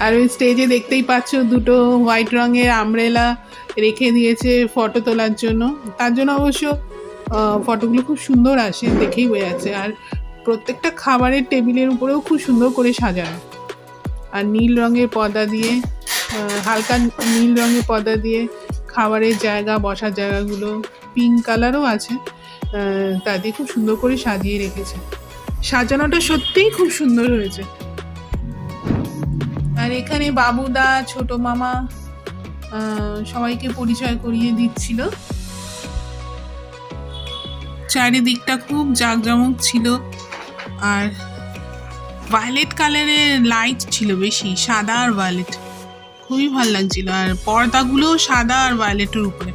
আর ওই স্টেজে দেখতেই পাচ্ছ দুটো হোয়াইট রঙের আমব্রেলা রেখে দিয়েছে ফটো তোলার জন্য। তার জন্য অবশ্য ফটোগুলো খুব সুন্দর আসে, দেখেই বোঝা যাচ্ছে। আর প্রত্যেকটা খাবারের টেবিলের উপরেও খুব সুন্দর করে সাজানো। আর নীল রঙের পর্দা দিয়ে, হালকা নীল রঙের পর্দা দিয়ে খাবারের জায়গা, বসার জায়গাগুলো পিঙ্ক কালারও আছে, তা দিয়ে খুব সুন্দর করে সাজিয়ে রেখেছে। সাজানোটা সত্যিই খুব সুন্দর হয়েছে। আর এখানে বাবুদা, ছোট মামা সবাইকে পরিচয় করিয়ে দিচ্ছিল। চারিদিকটা খুব জাঁকজমক ছিল। আর ভায়োলেট কালারের লাইট ছিল বেশি, সাদা আর ভায়োলেট, খুবই ভালো লাগছিল। আর পর্দাগুলো সাদা আর ভায়োলেটের উপরে।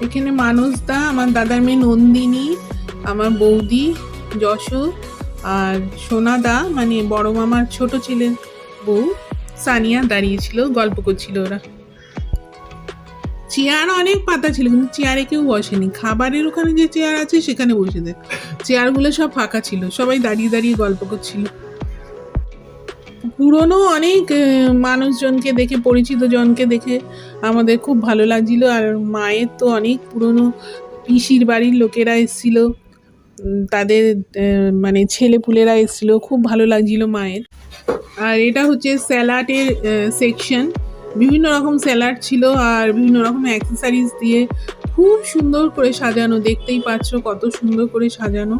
এখানে মানুষদা, আমার দাদার মেয়ে নন্দিনী, আমার বৌদি যশো, আর সোনাদা মানে বড় মামার ছোট ছেলের বউ সানিয়া দাঁড়িয়েছিল, গল্প করছিল ওরা। চেয়ার অনেক পাতা ছিল, কিন্তু চেয়ারে কেউ বসেনি। খাবারের ওখানে যে চেয়ার আছে সেখানে বসে দেয়, চেয়ারগুলো সব ফাঁকা ছিল, সবাই দাঁড়িয়ে দাঁড়িয়ে গল্প করছিল। পুরনো অনেক মানুষজনকে দেখে, পরিচিত জনকে দেখে আমাদের খুব ভালো লাগছিল। আর মায়ের তো অনেক পুরনো পিসির বাড়ির লোকেরা এসেছিল, তাদের মানে ছেলেপুলেরা এসেছিল, খুব ভালো লাগছিল মায়ের। আর এটা হচ্ছে স্যালাডের সেকশন, বিভিন্ন রকম স্যালাড ছিল আর বিভিন্ন রকম অ্যাক্সেসরিজ দিয়ে খুব সুন্দর করে সাজানো। দেখতেই পাচ্ছ কত সুন্দর করে সাজানো।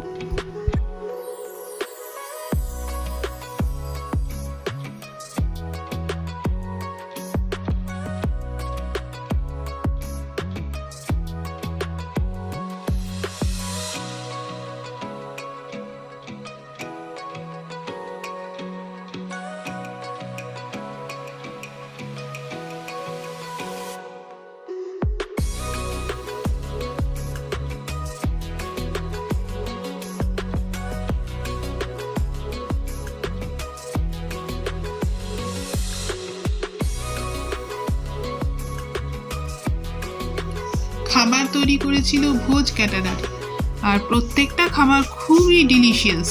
খাবার তৈরি করেছিল ভোজ ক্যাটারার, আর প্রত্যেকটা খাবার খুবই ডিলিশিয়াস,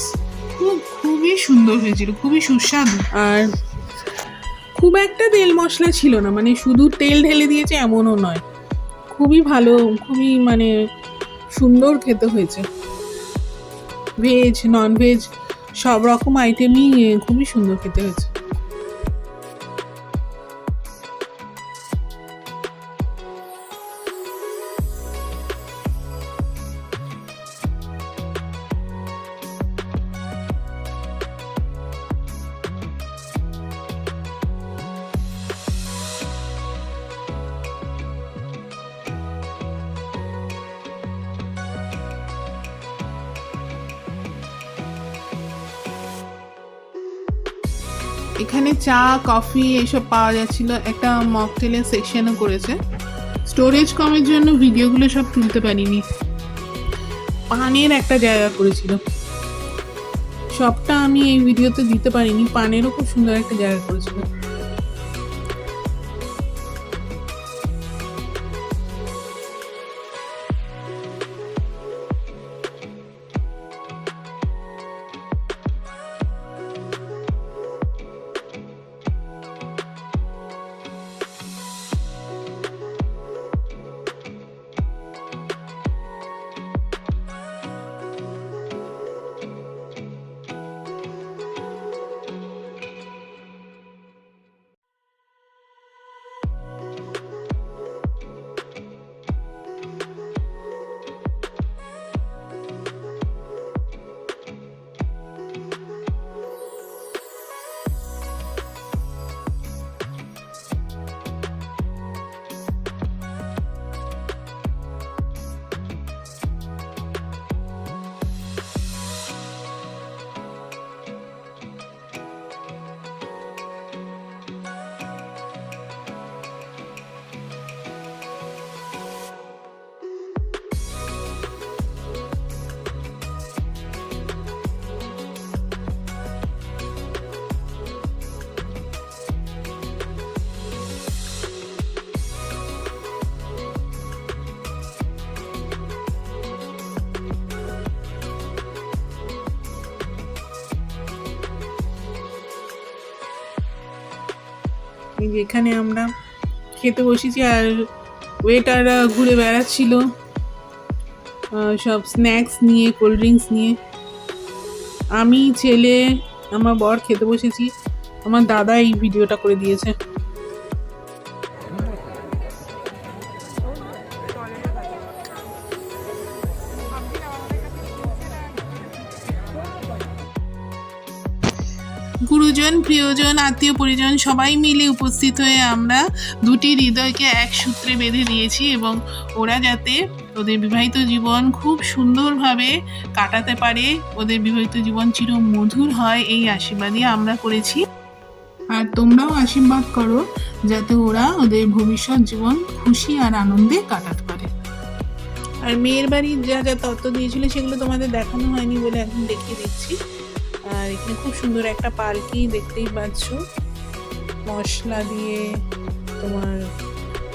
খুবই সুন্দর হয়েছিল, খুবই সুস্বাদু। আর খুব একটা তেল মশলা ছিল না, মানে শুধু তেল ঢেলে দিয়েছে এমনও নয়, খুবই ভালো, খুবই মানে সুন্দর খেতে হয়েছে। ভেজ নন ভেজ সব রকম আইটেমই খুবই সুন্দর খেতে হয়েছে। এখানে চা, কফি এইসব পাওয়া যাচ্ছিল। একটা মকটেলের সেকশনও করেছে। স্টোরেজ কমের জন্য ভিডিওগুলো সব তুলতে পারিনি। পানের একটা জায়গা করেছিল, সবটা আমি এই ভিডিওতে দিতে পারিনি। পানেরও খুব সুন্দর একটা জায়গা করেছিল। এই যে এখানে আমরা খেতে বসেছি, আর ওয়েটাররা ঘুরে বেড়াচ্ছিল সব স্ন্যাক্স নিয়ে, কোল্ড ড্রিঙ্কস নিয়ে। আমি, ছেলে, আমার বর খেতে বসেছি। আমার দাদা এই ভিডিওটা করে দিয়েছে। গুরুজন, প্রিয়জন, আত্মীয় পরিজন সবাই মিলে উপস্থিত হয়ে আমরা দুটি হৃদয়কে এক সূত্রে বেঁধে দিয়েছি, এবং ওরা যাতে ওদের বিবাহিত জীবন খুব সুন্দরভাবে কাটাতে পারে, ওদের বিবাহিত জীবন চিরমধুর হয়, এই আশীর্বাদই আমরা করেছি। আর তোমরাও আশীর্বাদ করো যাতে ওরা ওদের ভবিষ্যৎ জীবন খুশি আর আনন্দে কাটাতে পারে। আর মেয়ের বাড়ির যা যা তত্ত্ব দিয়েছিল সেগুলো তোমাদের দেখানো হয়নি বলে এখন দেখিয়ে দিচ্ছি। আর এখানে খুব সুন্দর একটা পালকি দেখতেই পাচ্ছ, মশলা দিয়ে তোমার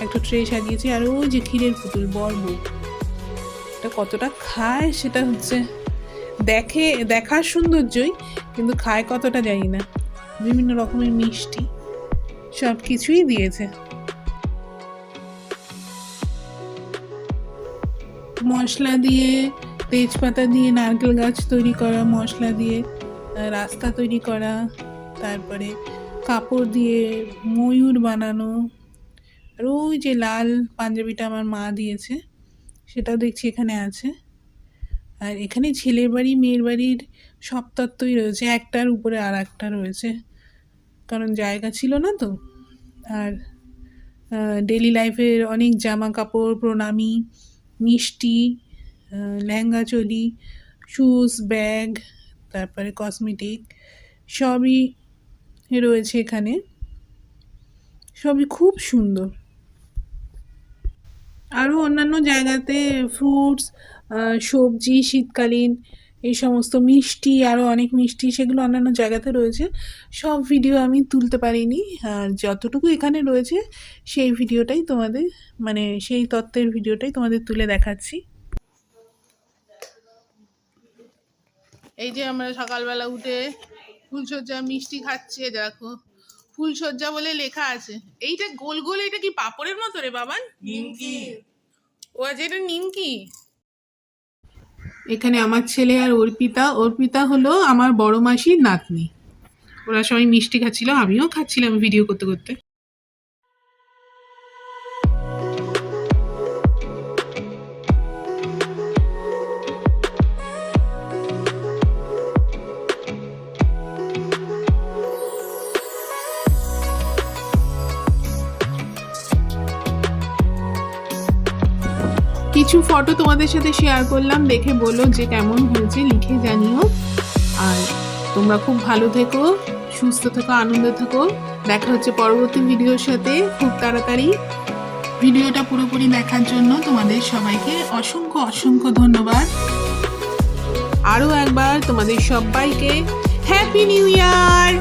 একটা ট্রে সাজিয়েছে। আর ওই যে ক্ষীরের পুতুল বর বউ, এটা কতটা খায় সেটা হচ্ছে দেখার সৌন্দর্যই, কিন্তু খায় কতটা জানি না। বিভিন্ন রকমের মিষ্টি সব কিছুই দিয়েছে। মশলা দিয়ে, তেজপাতা দিয়ে, নারকেল গাছ তৈরি করা, মশলা দিয়ে রাস্তা তৈরি করা, তারপরে কাপড় দিয়ে ময়ূর বানানো। আর ওই যে লাল পাঞ্জাবিটা আমার মা দিয়েছে সেটাও দেখছি এখানে আছে। আর এখানে ছেলের বাড়ি মেয়ের বাড়ির সব তত্ত্বই রয়েছে, একটার উপরে আর একটা রয়েছে, কারণ জায়গা ছিল না তো। আর ডেলি লাইফের অনেক জামা কাপড়, প্রণামী, মিষ্টি, লেহেঙ্গা চলি, শুজ, ব্যাগ, তারপরে কসমেটিক সবই রয়েছে এখানে, সবই খুব সুন্দর। আরও অন্যান্য জায়গাতে ফ্রুটস, সবজি, শীতকালীন এই সমস্ত মিষ্টি, আরও অনেক মিষ্টি, সেগুলো অন্যান্য জায়গাতে রয়েছে। সব ভিডিও আমি তুলতে পারিনি, আর যতটুকু এখানে রয়েছে সেই ভিডিওটাই তোমাদের, মানে সেই তত্ত্বের ভিডিওটাই তোমাদের তুলে দেখাচ্ছি। এই যে আমরা সকালবেলা উঠে ফুলসজ্জা মিষ্টি খাচ্ছি, দেখো ফুলসজ্জা বলে লেখা আছে। এইটা গোল গোল, এটা কি পাপড়ের মতো রে বাবান? নিমকি। ও আজ এটা নিমকি। এখানে আমার ছেলে আর অর্পিতা হলো আমার বড় মাসির নাতনি। ওরা সবাই মিষ্টি খাচ্ছিল, আমিও খাচ্ছিলাম ভিডিও করতে করতে। কিছু ফটো তোমাদের সাথে শেয়ার করলাম, দেখে বলো যে কেমন হয়েছে, লিখে জানিও। আর তোমরা খুব ভালো থেকো, সুস্থ থেকো, আনন্দ থেকো। দেখা হচ্ছে পরবর্তী ভিডিওর সাথে খুব তাড়াতাড়ি। ভিডিওটা পুরোপুরি দেখার জন্য তোমাদের সবাইকে অসংখ্য অসংখ্য ধন্যবাদ। আরও একবার তোমাদের সবাইকে হ্যাপি নিউ ইয়ার।